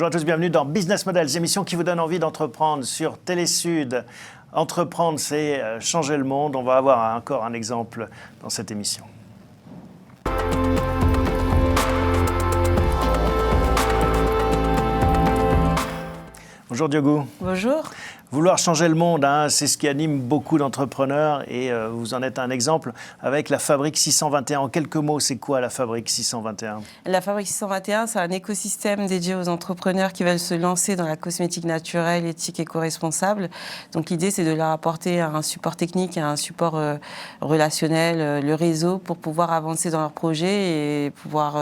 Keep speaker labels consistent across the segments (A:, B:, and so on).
A: Bonjour à tous, bienvenue dans Business Models, émission qui vous donne envie d'entreprendre sur Télésud. Entreprendre, c'est changer le monde. On va avoir encore un exemple dans cette émission. Bonjour Diogo.
B: Bonjour.
A: Vouloir changer le monde, c'est ce qui anime beaucoup d'entrepreneurs et vous en êtes un exemple avec la Fabrique 621. En quelques mots, c'est quoi la Fabrique 621 ?
B: La Fabrique 621, c'est un écosystème dédié aux entrepreneurs qui veulent se lancer dans la cosmétique naturelle, éthique et éco-responsable. Donc l'idée, c'est de leur apporter un support technique et un support relationnel, le réseau, pour pouvoir avancer dans leur projet et pouvoir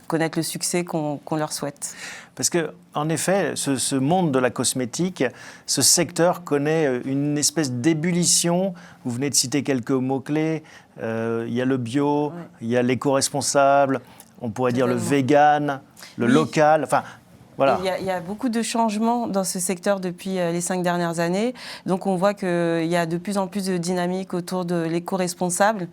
B: connaître le succès qu'on leur souhaite.
A: Parce que, en effet, ce monde de la cosmétique, ce secteur connaît une espèce d'ébullition. Vous venez de citer quelques mots-clés. Il y a le bio, il y a l'éco-responsable, on pourrait dire le vegan, le local. Enfin, voilà.
B: Il y a beaucoup de changements dans ce secteur depuis les 5 dernières années. Donc on voit qu'il y a de plus en plus de dynamique autour de l'éco-responsable,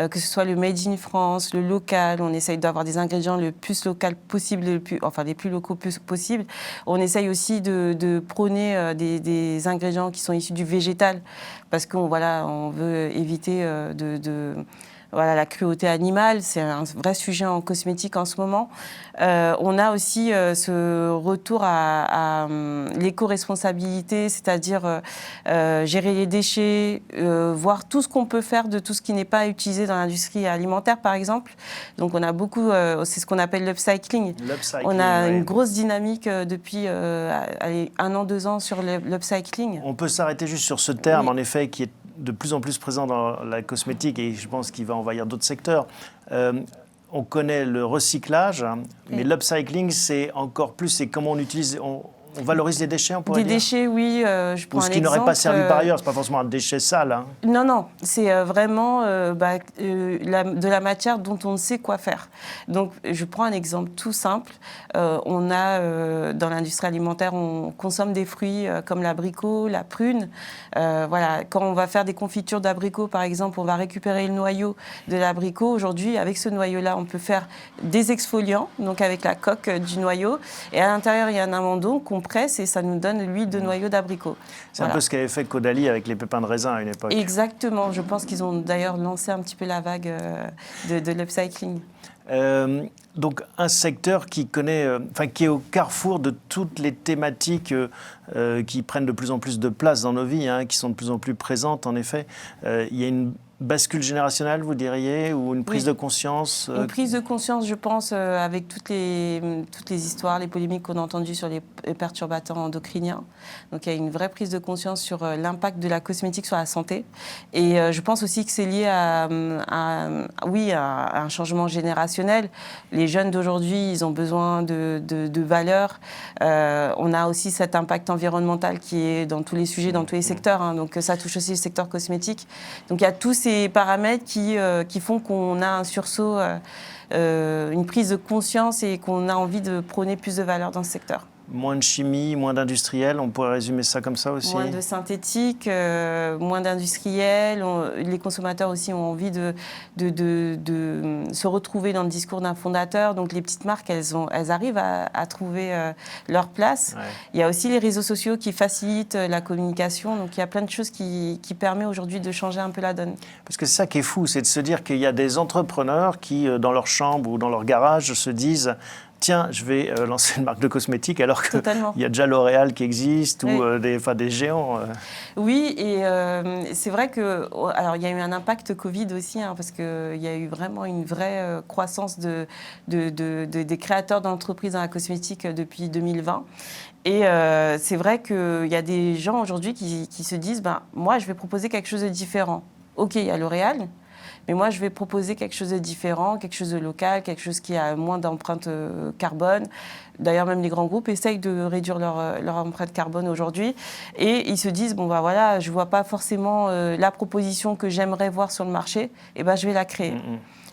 B: que ce soit le Made in France, le local. On essaye d'avoir des ingrédients le plus local possible, les plus locaux possible. On essaye aussi de prôner des ingrédients qui sont issus du végétal, parce qu'on veut éviter la cruauté animale, c'est un vrai sujet en cosmétique en ce moment. On a aussi ce retour à l'éco-responsabilité, c'est-à-dire gérer les déchets, voir tout ce qu'on peut faire de tout ce qui n'est pas utilisé dans l'industrie alimentaire, par exemple. Donc on a beaucoup, c'est ce qu'on appelle l'upcycling. On a une grosse dynamique depuis 1 an, 2 ans sur l'upcycling.
A: On peut s'arrêter juste sur ce terme, en effet, qui est de plus en plus présent dans la cosmétique et je pense qu'il va envahir d'autres secteurs. On connaît le recyclage, mais l'upcycling, c'est encore plus, c'est comment on utilise, on valorise les déchets, on pourrait dire.
B: Des déchets, oui. Je prends
A: ou ce qui n'aurait pas servi par ailleurs, c'est pas forcément un déchet sale.
B: Non, c'est vraiment de la matière dont on ne sait quoi faire. Donc, je prends un exemple tout simple. On a, dans l'industrie alimentaire, on consomme des fruits comme l'abricot, la prune. Quand on va faire des confitures d'abricot, par exemple, on va récupérer le noyau de l'abricot. Aujourd'hui, avec ce noyau-là, on peut faire des exfoliants, donc avec la coque du noyau. Et à l'intérieur, il y a un amandon qu'on presse et ça nous donne l'huile de noyau d'abricot.
A: C'est un peu ce qu'avait fait Caudalie avec les pépins de raisin à une époque.
B: Exactement. Je pense qu'ils ont d'ailleurs lancé un petit peu la vague de l'upcycling.
A: Donc un secteur qui est au carrefour de toutes les thématiques qui prennent de plus en plus de place dans nos vies, qui sont de plus en plus présentes en effet. Il y a une bascule générationnelle, vous diriez, ou une prise de conscience
B: Une prise de conscience, je pense, avec toutes les histoires, les polémiques qu'on a entendues sur les perturbateurs endocriniens. Donc il y a une vraie prise de conscience sur l'impact de la cosmétique sur la santé. Et je pense aussi que c'est lié à un changement générationnel. Les jeunes d'aujourd'hui, ils ont besoin de valeurs. On a aussi cet impact environnemental qui est dans tous les sujets, dans tous les secteurs. Donc ça touche aussi le secteur cosmétique. Donc il y a tous ces paramètres qui font qu'on a un sursaut, une prise de conscience et qu'on a envie de prôner plus de valeur dans ce secteur.
A: Moins de chimie, moins d'industriel, on pourrait résumer ça comme ça aussi.
B: Moins de synthétique, moins d'industriel. Les consommateurs aussi ont envie de se retrouver dans le discours d'un fondateur. Donc les petites marques, elles arrivent à trouver leur place. Ouais. Il y a aussi les réseaux sociaux qui facilitent la communication. Donc il y a plein de choses qui permettent aujourd'hui de changer un peu la donne.
A: Parce que c'est ça qui est fou, c'est de se dire qu'il y a des entrepreneurs qui, dans leur chambre ou dans leur garage, se disent « Tiens, je vais lancer une marque de cosmétiques » alors qu'il y a déjà L'Oréal qui existe ou des géants.
B: Oui, et c'est vrai que alors il y a eu un impact Covid aussi, parce qu'il y a eu vraiment une vraie croissance des créateurs d'entreprises dans la cosmétique depuis 2020. Et c'est vrai qu'il y a des gens aujourd'hui qui se disent moi, je vais proposer quelque chose de différent. OK, il y a L'Oréal. Mais moi, je vais proposer quelque chose de différent, quelque chose de local, quelque chose qui a moins d'empreinte carbone. D'ailleurs, même les grands groupes essayent de réduire leur empreinte carbone aujourd'hui. Et ils se disent, je ne vois pas forcément la proposition que j'aimerais voir sur le marché, et je vais la créer.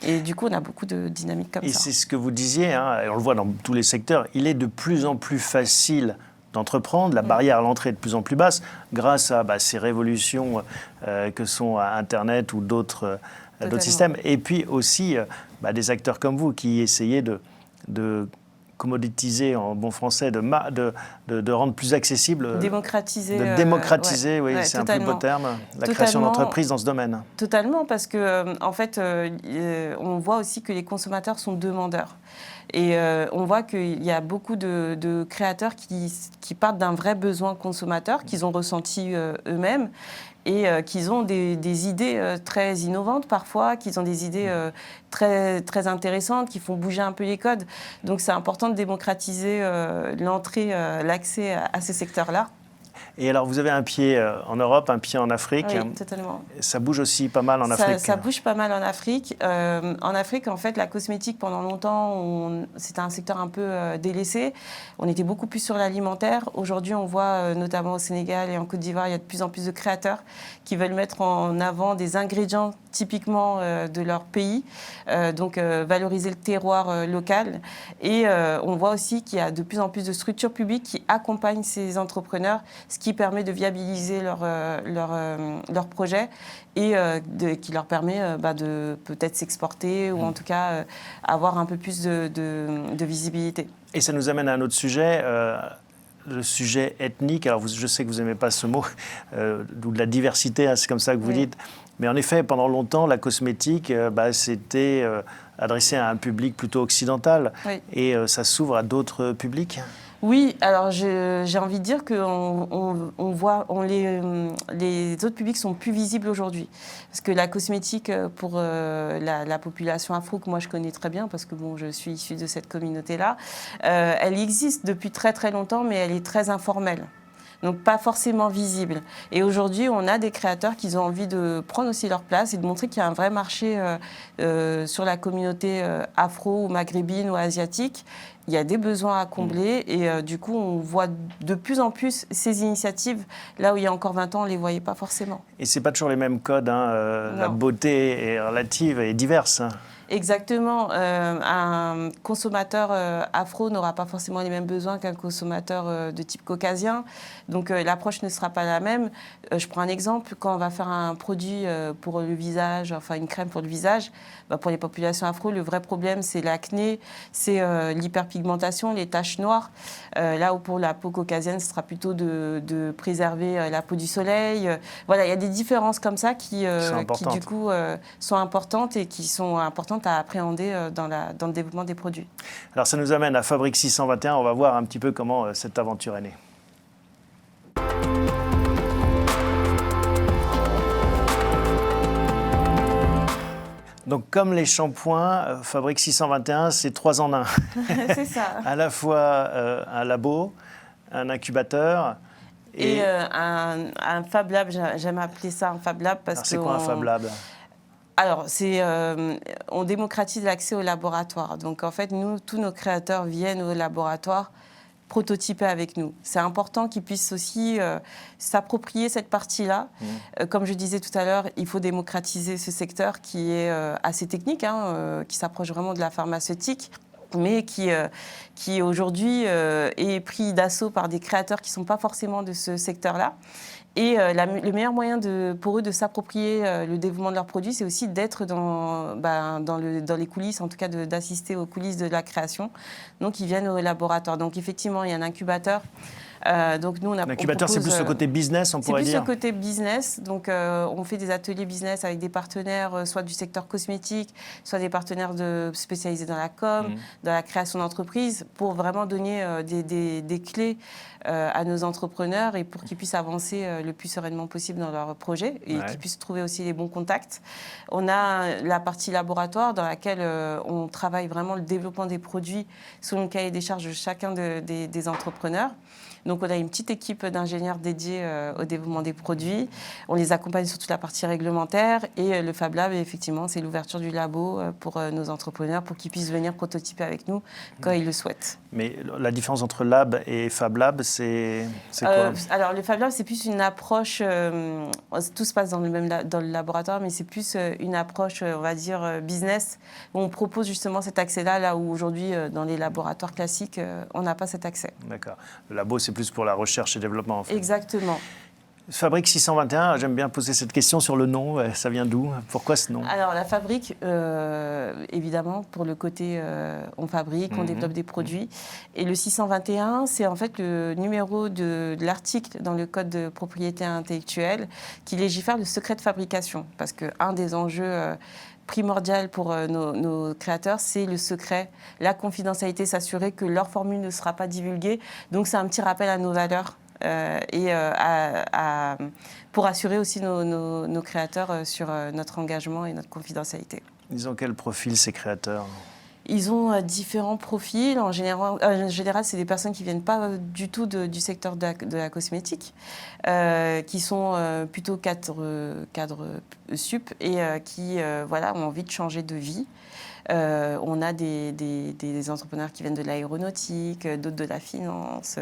B: Et du coup, on a beaucoup de dynamiques comme ça.
A: Et c'est ce que vous disiez, et on le voit dans tous les secteurs, il est de plus en plus facile d'entreprendre, la barrière à l'entrée est de plus en plus basse, grâce à ces révolutions que sont Internet ou d'autres systèmes. Et puis aussi des acteurs comme vous qui essayez de commoditiser en bon français, de rendre plus accessible.
B: Démocratiser.
A: De démocratiser, oui, c'est
B: totalement.
A: un plus beau terme, la création d'entreprises dans ce domaine.
B: Totalement, parce que en fait, on voit aussi que les consommateurs sont demandeurs. Et on voit qu'il y a beaucoup de créateurs qui partent d'un vrai besoin consommateur, qu'ils ont ressenti eux-mêmes, et qu'ils ont des idées très innovantes parfois, qu'ils ont des idées très, très intéressantes, qui font bouger un peu les codes. Donc c'est important de démocratiser l'entrée, l'accès à ces secteurs-là.
A: Et alors, vous avez un pied en Europe, un pied en Afrique.
B: Oui, totalement.
A: Ça bouge aussi pas mal en Afrique.
B: Ça bouge pas mal en Afrique. En Afrique, en fait, la cosmétique, pendant longtemps, c'était un secteur un peu délaissé. On était beaucoup plus sur l'alimentaire. Aujourd'hui, on voit, notamment au Sénégal et en Côte d'Ivoire, il y a de plus en plus de créateurs qui veulent mettre en avant des ingrédients typiquement de leur pays, donc valoriser le terroir local. Et on voit aussi qu'il y a de plus en plus de structures publiques qui accompagnent ces entrepreneurs, ce qui permet de viabiliser leur projet et qui leur permet de peut-être s'exporter ou en tout cas avoir un peu plus de visibilité.
A: Et ça nous amène à un autre sujet. Le sujet ethnique, alors je sais que vous n'aimez pas ce mot, ou de la diversité, hein, c'est comme ça que vous dites, mais en effet, pendant longtemps, la cosmétique, c'était adressé à un public plutôt occidental, et ça s'ouvre à d'autres publics.
B: Oui, alors j'ai envie de dire que les autres publics sont plus visibles aujourd'hui. Parce que la cosmétique, pour la population afro, que moi je connais très bien, parce que bon, je suis issue de cette communauté-là, elle existe depuis très très longtemps, mais elle est très informelle. Donc pas forcément visible. Et aujourd'hui, on a des créateurs qui ont envie de prendre aussi leur place et de montrer qu'il y a un vrai marché sur la communauté afro ou maghrébine ou asiatique. Il y a des besoins à combler et du coup, on voit de plus en plus ces initiatives là où il y a encore 20 ans, on ne les voyait pas forcément.
A: Et ce n'est pas toujours les mêmes codes, hein. La beauté est relative et diverse.
B: Exactement. Un consommateur afro n'aura pas forcément les mêmes besoins qu'un consommateur de type caucasien. Donc l'approche ne sera pas la même. Je prends un exemple. Quand on va faire un produit pour le visage, enfin une crème pour le visage, pour les populations afro, le vrai problème, c'est l'acné, c'est l'hyperpigmentation, les taches noires. Là où pour la peau caucasienne, ce sera plutôt de préserver la peau du soleil. Voilà, il y a des différences comme ça qui du coup, sont importantes et qui sont importantes à appréhender dans le développement des produits.
A: Alors ça nous amène à Fabrique 621, on va voir un petit peu comment cette aventure est née. Donc comme les shampoings, Fabrique 621, c'est 3 en 1.
B: C'est ça.
A: À la fois un labo, un incubateur...
B: Et un Fab Lab, j'aime appeler ça un Fab Lab parce que...
A: C'est quoi un Fab Lab ?
B: Alors, on démocratise l'accès au laboratoire. Donc, en fait, tous nos créateurs viennent au laboratoire prototyper avec nous. C'est important qu'ils puissent aussi s'approprier cette partie-là. Comme je disais tout à l'heure, il faut démocratiser ce secteur qui est assez technique, qui s'approche vraiment de la pharmaceutique, mais qui aujourd'hui est pris d'assaut par des créateurs qui ne sont pas forcément de ce secteur-là. Et le meilleur moyen pour eux de s'approprier le développement de leurs produits, c'est aussi d'être dans les coulisses, en tout cas d'assister aux coulisses de la création. Donc, ils viennent au laboratoire. Donc, effectivement, il y a un incubateur. Donc nous,
A: l'incubateur, c'est plus le côté business, on pourrait dire.
B: C'est plus le côté business. Donc, on fait des ateliers business avec des partenaires, soit du secteur cosmétique, soit des partenaires spécialisés dans la com, dans la création d'entreprises, pour vraiment donner des clés à nos entrepreneurs et pour qu'ils puissent avancer le plus sereinement possible dans leurs projets et qu'ils puissent trouver aussi les bons contacts. On a la partie laboratoire dans laquelle on travaille vraiment le développement des produits selon le cahier des charges de chacun des entrepreneurs. Donc, on a une petite équipe d'ingénieurs dédiés au développement des produits. On les accompagne sur toute la partie réglementaire. Et le Fab Lab, effectivement, c'est l'ouverture du labo pour nos entrepreneurs pour qu'ils puissent venir prototyper avec nous quand ils le souhaitent.
A: Mais la différence entre Lab et Fab Lab, c'est quoi ?
B: Alors, le Fab Lab, c'est plus une approche... tout se passe dans le laboratoire, mais c'est plus une approche, on va dire, business, où on propose justement cet accès-là, là où aujourd'hui, dans les laboratoires classiques, on n'a pas cet accès.
A: D'accord. Le labo, c'est plus pour la recherche et développement, en fait.
B: Exactement.
A: Fabrique 621, j'aime bien poser cette question sur le nom. Ça vient d'où? Pourquoi ce nom?
B: Alors, la fabrique, évidemment, pour le côté, on fabrique, on développe des produits. Et le 621, c'est en fait le numéro de l'article dans le Code de propriété intellectuelle qui légifère le secret de fabrication. Parce qu'un des enjeux primordial pour nos créateurs, c'est le secret, la confidentialité, s'assurer que leur formule ne sera pas divulguée. Donc, c'est un petit rappel à nos valeurs. Pour assurer aussi nos créateurs sur notre engagement et notre confidentialité.
A: Ils ont quel profil, ces créateurs?
B: Ils ont différents profils. En général, c'est des personnes qui ne viennent pas du tout du secteur de la cosmétique, qui sont plutôt cadres sup et qui ont envie de changer de vie. On a des entrepreneurs qui viennent de l'aéronautique, d'autres de la finance,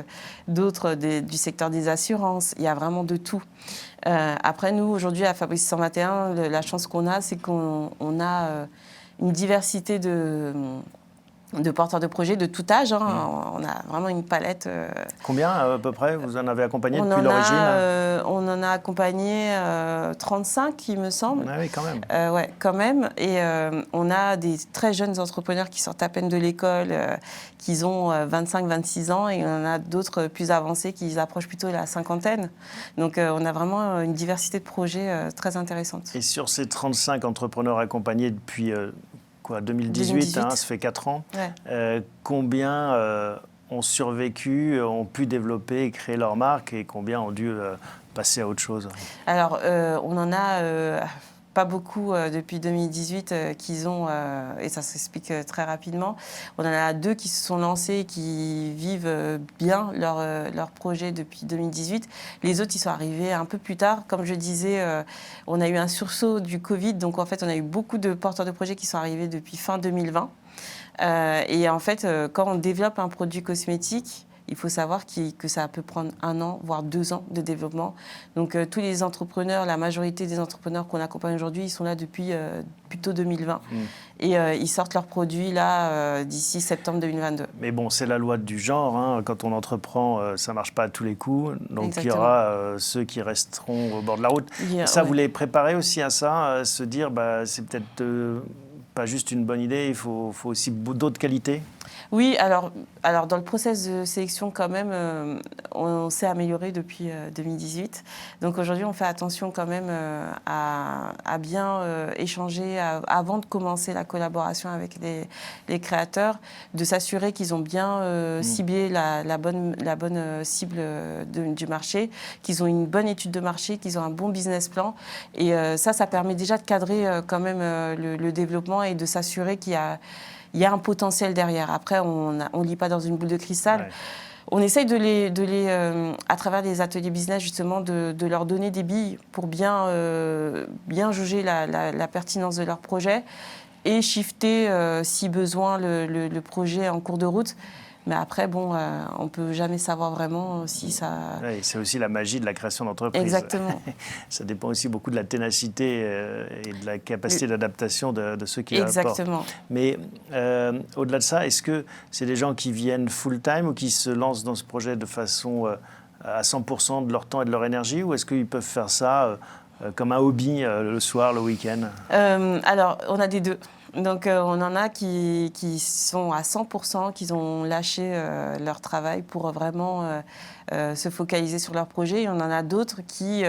B: d'autres du secteur des assurances. Il y a vraiment de tout. Après, nous, aujourd'hui, à Fabrique 621, la chance qu'on a, c'est qu'on a une diversité de porteurs de projets de tout âge. On a vraiment une palette.
A: Combien à peu près vous en avez accompagné depuis l'origine?
B: On en a accompagné 35, il me semble.
A: Ah oui, quand même.
B: Ouais, quand même. Et on a des très jeunes entrepreneurs qui sortent à peine de l'école, qui ont 25-26 ans, et on a d'autres plus avancés qui approchent plutôt la cinquantaine. Donc on a vraiment une diversité de projets très intéressante.
A: Et sur ces 35 entrepreneurs accompagnés depuis 2018, ça fait 4 ans. Ouais. Combien ont survécu, ont pu développer et créer leur marque, et combien ont dû passer à autre chose?
B: Alors, on en a pas beaucoup depuis 2018 qu'ils ont, et ça s'explique très rapidement. On en a 2 qui se sont lancés et qui vivent bien leur projet depuis 2018. Les autres, ils sont arrivés un peu plus tard. Comme je disais, on a eu un sursaut du Covid. Donc, en fait, on a eu beaucoup de porteurs de projets qui sont arrivés depuis fin 2020. Et en fait, quand on développe un produit cosmétique, il faut savoir que ça peut prendre 1 an, voire 2 ans de développement. Donc, tous les entrepreneurs, la majorité des entrepreneurs qu'on accompagne aujourd'hui, ils sont là depuis plutôt 2020. Et ils sortent leurs produits là d'ici septembre 2022.
A: Mais bon, c'est la loi du genre. Hein. Quand on entreprend, ça ne marche pas à tous les coups. Donc,
B: Exactement.
A: Il y aura ceux qui resteront au bord de la route. Ça, vous les préparez aussi à ça, se dire, c'est peut-être pas juste une bonne idée, il faut aussi d'autres qualités?
B: Oui, alors dans le process de sélection quand même, on s'est amélioré depuis 2018. Donc aujourd'hui, on fait attention quand même à bien échanger avant de commencer la collaboration avec les créateurs, de s'assurer qu'ils ont bien ciblé la bonne cible du marché, qu'ils ont une bonne étude de marché, qu'ils ont un bon business plan. Et ça permet déjà de cadrer quand même le développement et de s'assurer qu'il y a un potentiel derrière. Après, on ne lit pas dans une boule de cristal. Ouais. On essaye à travers les ateliers business, justement, de leur donner des billes pour bien juger la pertinence de leur projet et shifter, si besoin, le projet en cours de route. Mais après, on ne peut jamais savoir vraiment si ça...
A: Oui, c'est aussi la magie de la création d'entreprise.
B: Exactement.
A: Ça dépend aussi beaucoup de la ténacité et de la capacité d'adaptation de ceux qui l'apportent.
B: Exactement.
A: Mais au-delà de ça, est-ce que c'est des gens qui viennent full-time ou qui se lancent dans ce projet de façon à 100% de leur temps et de leur énergie, ou est-ce qu'ils peuvent faire ça comme un hobby le soir, le week-end?
B: Alors, on a des deux. Donc, on en a qui sont à 100%, qui ont lâché leur travail pour vraiment se focaliser sur leur projet. Et on en a d'autres qui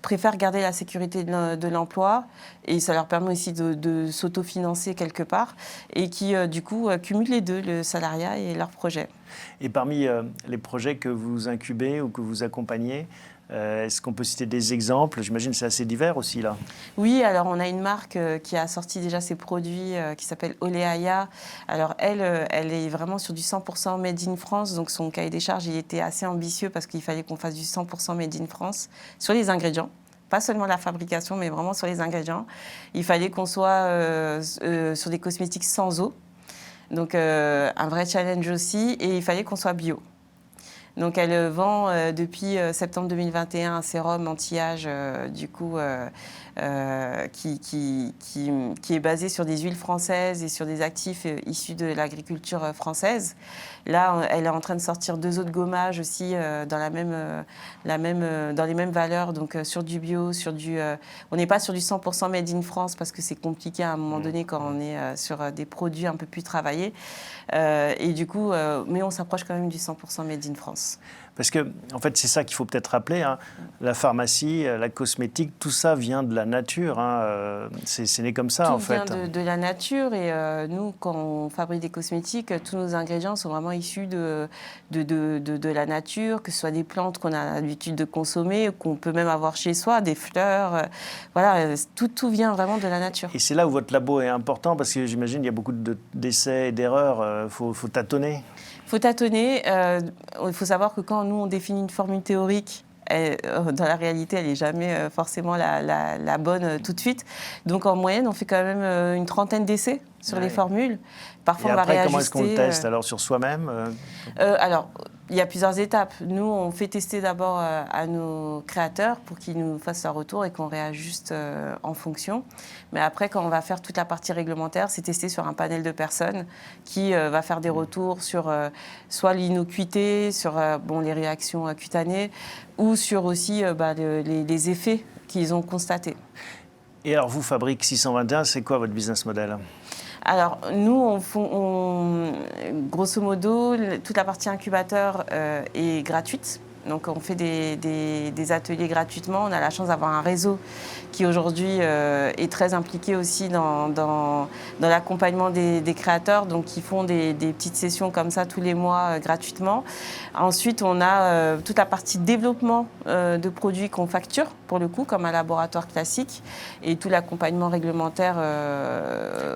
B: préfèrent garder la sécurité de l'emploi, et ça leur permet aussi de s'autofinancer quelque part, et qui, du coup, cumulent les deux, le salariat et leur projet.
A: Et parmi les projets que vous incubez ou que vous accompagnez, est-ce qu'on peut citer des exemples? J'imagine que c'est assez divers aussi, là.
B: Oui, alors on a une marque qui a sorti déjà ses produits qui s'appelle Oleaya. Alors elle est vraiment sur du 100% made in France. Donc son cahier des charges, il était assez ambitieux parce qu'il fallait qu'on fasse du 100% made in France sur les ingrédients. Pas seulement la fabrication, mais vraiment sur les ingrédients. Il fallait qu'on soit sur des cosmétiques sans eau. Donc un vrai challenge aussi. Et il fallait qu'on soit bio. Donc elle vend depuis septembre 2021 un sérum anti-âge qui est basé sur des huiles françaises et sur des actifs issus de l'agriculture française. Là, elle est en train de sortir 2 autres gommages aussi dans les mêmes valeurs, donc sur du bio, on n'est pas sur du 100% made in France parce que c'est compliqué à un moment donné quand on est sur des produits un peu plus travaillés. Et du coup, mais on s'approche quand même du 100% made in France.
A: Parce que, en fait, c'est ça qu'il faut peut-être rappeler. Hein. La pharmacie, la cosmétique, tout ça vient de la nature. Hein. C'est né comme ça,
B: tout
A: en fait.
B: Tout vient de la nature. Et nous, quand on fabrique des cosmétiques, tous nos ingrédients sont vraiment issus de la nature, que ce soit des plantes qu'on a l'habitude de consommer, qu'on peut même avoir chez soi, des fleurs. Voilà, tout vient vraiment de la nature.
A: Et c'est là où votre labo est important, parce que j'imagine qu'il y a beaucoup d'essais et d'erreurs. Faut tâtonner.
B: Il faut tâtonner. Il faut savoir que quand nous, on définit une formule théorique, dans la réalité, elle n'est jamais forcément la bonne tout de suite. Donc, en moyenne, on fait quand même une 30aine d'essais sur les formules. Parfois,
A: et
B: on va
A: après,
B: réajuster.
A: comment est-ce qu'on le teste alors sur soi-même
B: Alors, il y a plusieurs étapes. Nous, on fait tester d'abord à nos créateurs pour qu'ils nous fassent leur retour et qu'on réajuste en fonction. Mais après, quand on va faire toute la partie réglementaire, c'est testé sur un panel de personnes qui va faire des retours sur soit l'innocuité, sur les réactions cutanées, ou sur aussi les effets qu'ils ont constatés.
A: Et alors, vous, Fabrique 621, c'est quoi votre business model ?
B: Alors, nous, grosso modo, toute la partie incubateur est gratuite. Donc, on fait des ateliers gratuitement. On a la chance d'avoir un réseau qui, aujourd'hui, est très impliqué aussi dans l'accompagnement des créateurs. Donc, qui font des petites sessions comme ça tous les mois gratuitement. Ensuite, on a toute la partie développement de produits qu'on facture, pour le coup, comme un laboratoire classique. Et tout l'accompagnement réglementaire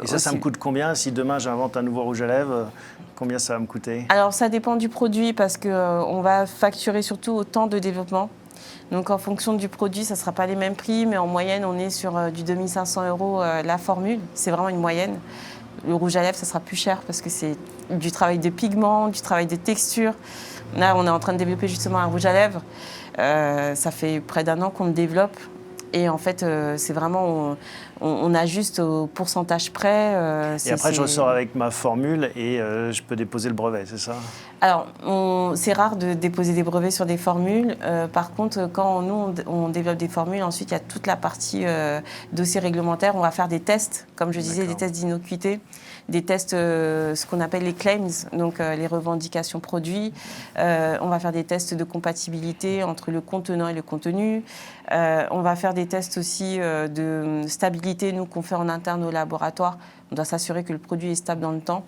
A: Et ça,
B: aussi.
A: ça me coûte combien? Si demain, j'invente un nouveau rouge à lèvres, combien ça va me coûter?
B: Alors, ça dépend du produit parce qu'on va facturer surtout au temps de développement. Donc, en fonction du produit, ça ne sera pas les mêmes prix, mais en moyenne, on est sur du 2500 € la formule. C'est vraiment une moyenne. Le rouge à lèvres, ça sera plus cher parce que c'est du travail de pigments, du travail de texture. Là, on est en train de développer justement un rouge à lèvres. Ça fait près d'1 an qu'on le développe. Et en fait, c'est vraiment, on ajuste au pourcentage près.
A: Et après, je ressors avec ma formule et je peux déposer le brevet, c'est ça?
B: Alors, c'est rare de déposer des brevets sur des formules. Par contre, quand nous, on développe des formules, ensuite, il y a toute la partie dossier réglementaire. On va faire des tests, comme je disais, des tests d'innocuité, des tests, ce qu'on appelle les claims, donc les revendications produits. On va faire des tests de compatibilité entre le contenant et le contenu. On va faire des tests aussi de stabilité, nous, qu'on fait en interne au laboratoire. On doit s'assurer que le produit est stable dans le temps.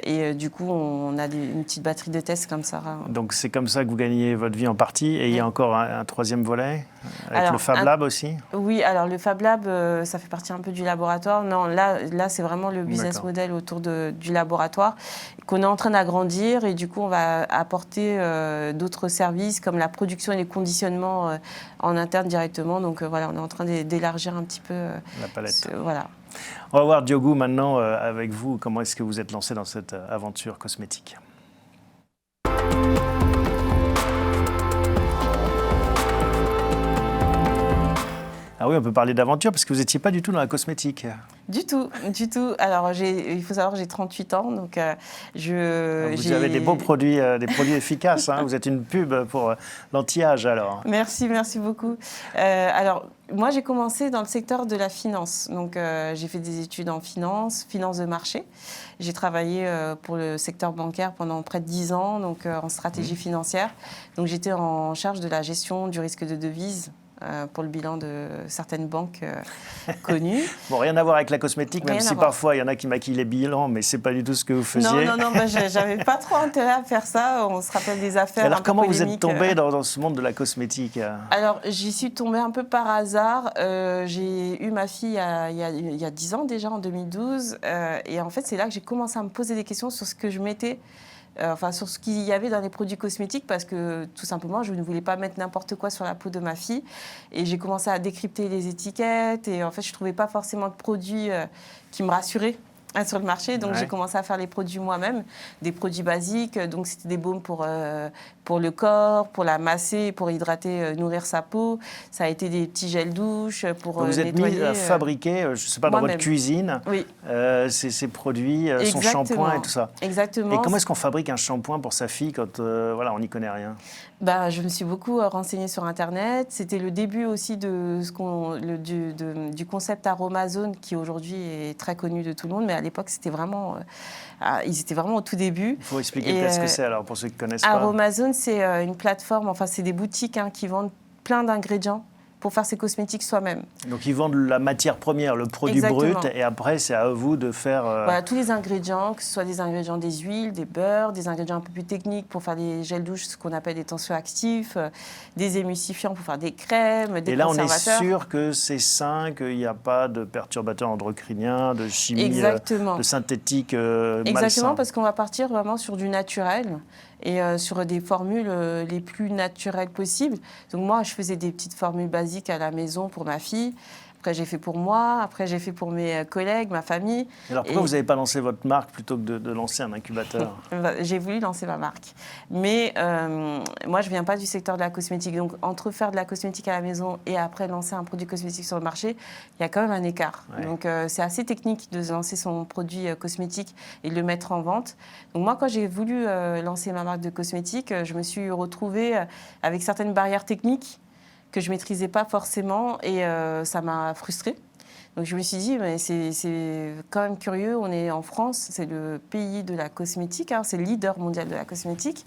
B: Et du coup, on a une petite batterie de tests comme ça.
A: Donc, c'est comme ça que vous gagnez votre vie en partie. Et il y a encore un troisième volet, avec le Fab Lab aussi?
B: Oui, alors le Fab Lab, ça fait partie un peu du laboratoire. Non, là c'est vraiment le business model autour du laboratoire qu'on est en train d'agrandir. Et du coup, on va apporter d'autres services comme la production et les conditionnements en interne directement. Donc voilà, on est en train d'élargir un petit peu
A: la palette.
B: Voilà.
A: On va voir, Diogo, maintenant, avec vous, comment est-ce que vous êtes lancé dans cette aventure cosmétique? Ah oui, on peut parler d'aventure parce que vous n'étiez pas du tout dans la cosmétique.
B: Du tout, du tout. Alors, il faut savoir que j'ai 38 ans, donc
A: vous avez des beaux produits, des produits efficaces. Hein. Vous êtes une pub pour l'anti-âge, alors.
B: Merci beaucoup. Alors, moi, j'ai commencé dans le secteur de la finance. Donc, j'ai fait des études en finance de marché. J'ai travaillé pour le secteur bancaire pendant près de 10 ans, donc en stratégie financière. Donc, j'étais en charge de la gestion du risque de devise pour le bilan de certaines banques connues.
A: Bon, rien à voir avec la cosmétique, même si parfois il y en a qui maquillent les bilans, mais ce n'est pas du tout ce que vous faisiez.
B: Non, bah, j'avais pas trop intérêt à faire ça. On se rappelle des affaires.
A: Alors, comment vous êtes tombée dans ce monde de la cosmétique?
B: Alors, j'y suis tombée un peu par hasard. J'ai eu ma fille il y a 10 ans déjà, en 2012. Et en fait, c'est là que j'ai commencé à me poser des questions sur ce que je mettais. Sur ce qu'il y avait dans les produits cosmétiques parce que tout simplement je ne voulais pas mettre n'importe quoi sur la peau de ma fille et j'ai commencé à décrypter les étiquettes et en fait je ne trouvais pas forcément de produits qui me rassuraient sur le marché. Donc,
A: Ouais.
B: j'ai commencé à faire les produits moi-même, des produits basiques. Donc, c'était des baumes pour le corps, pour la masser, pour hydrater, nourrir sa peau. Ça a été des petits gels douche pour
A: Donc vous êtes
B: nettoyer.
A: mis à fabriquer, je ne sais pas, dans votre
B: moi-même.
A: cuisine,
B: Oui.
A: ces produits, son
B: Exactement.
A: shampoing et tout ça.
B: Exactement.
A: Et comment est-ce qu'on fabrique un shampoing pour sa fille quand voilà, on n'y connaît rien?
B: Bah, je me suis beaucoup renseignée sur Internet. C'était le début aussi de du concept Aromazone, qui aujourd'hui est très connu de tout le monde, mais à l'époque, c'était vraiment, ils étaient vraiment au tout début.
A: Il faut expliquer peut-être ce que c'est alors pour ceux qui ne connaissent pas.
B: Aromazone, c'est une plateforme, enfin c'est des boutiques qui vendent plein d'ingrédients pour faire ses cosmétiques soi-même.
A: Donc ils vendent la matière première, le produit
B: Exactement.
A: brut, et après c'est à vous de faire...
B: Voilà, tous les ingrédients, que ce soit des ingrédients des huiles, des beurres, des ingrédients un peu plus techniques pour faire des gels douche, ce qu'on appelle des tensioactifs, des émulsifiants pour faire des crèmes, des conservateurs.
A: Et là on est sûr que c'est sain, qu'il n'y a pas de perturbateurs endocriniens, de chimie, de synthétique
B: Exactement,
A: malsain.
B: parce qu'on va partir vraiment sur du naturel et sur des formules les plus naturelles possibles. Donc moi, je faisais des petites formules basiques à la maison pour ma fille. Après, j'ai fait pour moi. Après, j'ai fait pour mes collègues, ma famille.
A: Alors pourquoi vous n'avez pas lancé votre marque plutôt que de lancer un incubateur?
B: J'ai voulu lancer ma marque. Mais moi, je ne viens pas du secteur de la cosmétique. Donc, entre faire de la cosmétique à la maison et après lancer un produit cosmétique sur le marché, il y a quand même un écart. Ouais. Donc, c'est assez technique de lancer son produit cosmétique et de le mettre en vente. Donc, moi, quand j'ai voulu lancer ma marque de cosmétique, je me suis retrouvée avec certaines barrières techniques que je ne maîtrisais pas forcément et ça m'a frustrée. Donc je me suis dit, mais c'est quand même curieux, on est en France, c'est le pays de la cosmétique, c'est le leader mondial de la cosmétique.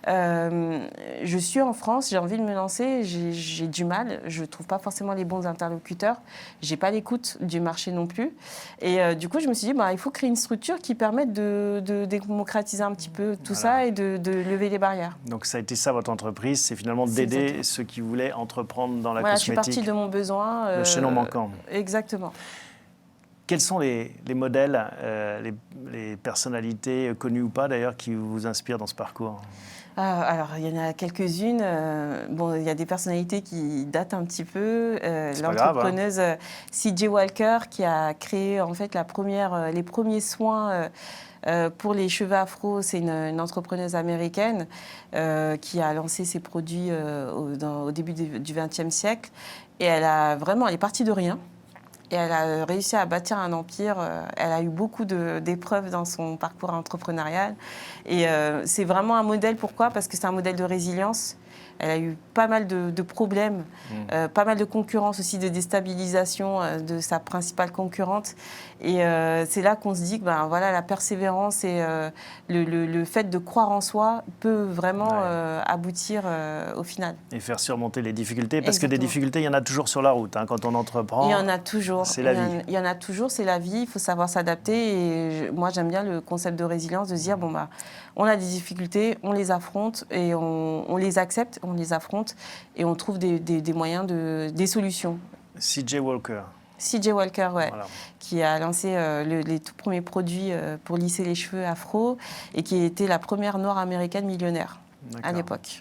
B: Je suis en France, j'ai envie de me lancer, j'ai du mal, je ne trouve pas forcément les bons interlocuteurs, je n'ai pas l'écoute du marché non plus. Et du coup, je me suis dit, il faut créer une structure qui permette de démocratiser un petit peu tout ça et de lever les barrières.
A: Donc ça a été ça votre entreprise, c'est finalement d'aider ceux qui voulaient entreprendre dans la cosmétique.
B: Je suis partie de mon besoin.
A: Le chaînon manquant.
B: Exactement.
A: Quels sont les modèles, les personnalités, connues ou pas d'ailleurs, qui vous inspirent dans ce parcours?
B: Alors, il y en a quelques-unes. Bon, il y a des personnalités qui datent un petit peu. L'entrepreneuse C.J. Walker, qui a créé en fait les premiers soins pour les cheveux afro. C'est une entrepreneuse américaine qui a lancé ses produits au début du XXe siècle. Et elle est partie de rien. Et elle a réussi à bâtir un empire. Elle a eu beaucoup d'épreuves dans son parcours entrepreneurial. Et c'est vraiment un modèle. Pourquoi? Parce que c'est un modèle de résilience. Elle a eu pas mal de problèmes, pas mal de concurrence aussi, de déstabilisation de sa principale concurrente. Et c'est là qu'on se dit que voilà, la persévérance et le fait de croire en soi peut vraiment aboutir au final.
A: Et faire surmonter les difficultés, parce que des difficultés, il y en a toujours sur la route. Quand on entreprend,
B: il y en a toujours.
A: C'est la vie.
B: Il y en a toujours, c'est la vie. Il faut savoir s'adapter. Et moi, j'aime bien le concept de résilience, de se dire, on a des difficultés, on les affronte et on les accepte, on les affronte et on trouve des moyens, des solutions.
A: C.J. Walker.
B: C.J. Walker, ouais,
A: voilà.
B: Qui a lancé les tout premiers produits pour lisser les cheveux afro et qui était la première noire américaine millionnaire à l'époque.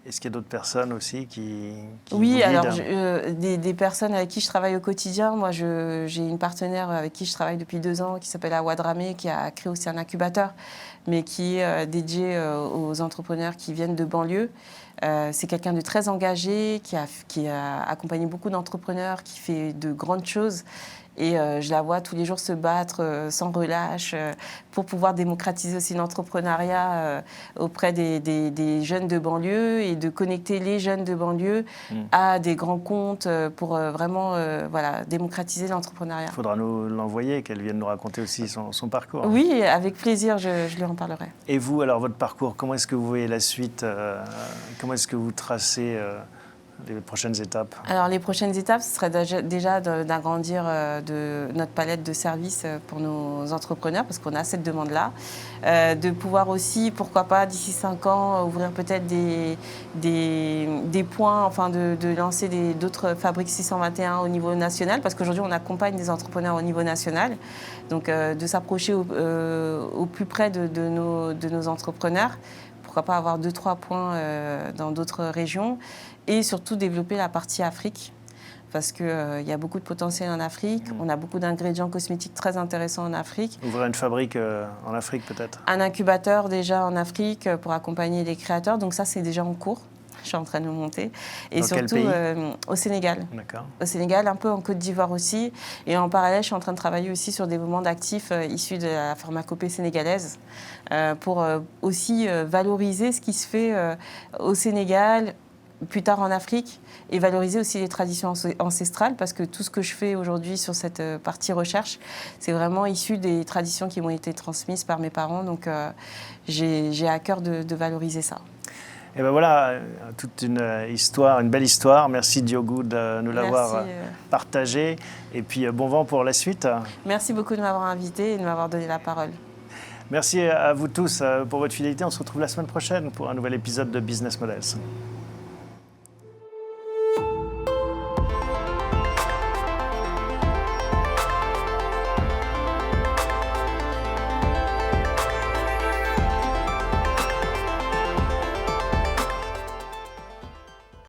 A: Est-ce qu'il y a d'autres personnes aussi qui
B: oui, alors des personnes avec qui je travaille au quotidien. Moi, j'ai une partenaire avec qui je travaille depuis 2 ans qui s'appelle Awa Dramé, qui a créé aussi un incubateur, mais qui est dédié aux entrepreneurs qui viennent de banlieue. C'est quelqu'un de très engagé, qui a accompagné beaucoup d'entrepreneurs, qui fait de grandes choses. Et je la vois tous les jours se battre sans relâche pour pouvoir démocratiser aussi l'entrepreneuriat auprès des jeunes de banlieue et de connecter les jeunes de banlieue à des grands comptes pour vraiment démocratiser l'entrepreneuriat.
A: Il faudra nous l'envoyer, qu'elle vienne nous raconter aussi son parcours.
B: Oui, avec plaisir, je lui en parlerai.
A: Et vous, alors, votre parcours, comment est-ce que vous voyez la suite? Comment est-ce que vous tracez les prochaines étapes?
B: Alors, les prochaines étapes, ce serait déjà d'agrandir notre palette de services pour nos entrepreneurs, parce qu'on a cette demande-là. De pouvoir aussi, pourquoi pas, d'ici 5 ans, ouvrir peut-être des points, enfin de lancer d'autres fabriques 621 au niveau national, parce qu'aujourd'hui, on accompagne des entrepreneurs au niveau national. Donc, de s'approcher au plus près de nos entrepreneurs. Pourquoi pas avoir 2-3 points dans d'autres régions. Et surtout développer la partie Afrique. parce qu'il y a beaucoup de potentiel en Afrique. On a beaucoup d'ingrédients cosmétiques très intéressants en Afrique.
A: Ouvrir une fabrique en Afrique peut-être?
B: Un incubateur déjà en Afrique pour accompagner les créateurs. Donc ça, c'est déjà en cours. Je suis en train de le monter. Et
A: dans
B: surtout
A: quel pays?
B: Au Sénégal.
A: D'accord.
B: Au Sénégal, un peu en Côte d'Ivoire aussi. Et en parallèle, je suis en train de travailler aussi sur des développement d'actifs issus de la pharmacopée sénégalaise pour aussi valoriser ce qui se fait au Sénégal, plus tard en Afrique, et valoriser aussi les traditions ancestrales, parce que tout ce que je fais aujourd'hui sur cette partie recherche, c'est vraiment issu des traditions qui m'ont été transmises par mes parents. Donc j'ai à cœur de valoriser ça.
A: Et ben voilà, toute une histoire, une belle histoire. Merci Diogo de nous l'avoir partagé. Et puis bon vent pour la suite.
B: Merci beaucoup de m'avoir invité et de m'avoir donné la parole.
A: Merci à vous tous pour votre fidélité. On se retrouve la semaine prochaine pour un nouvel épisode de Business Models.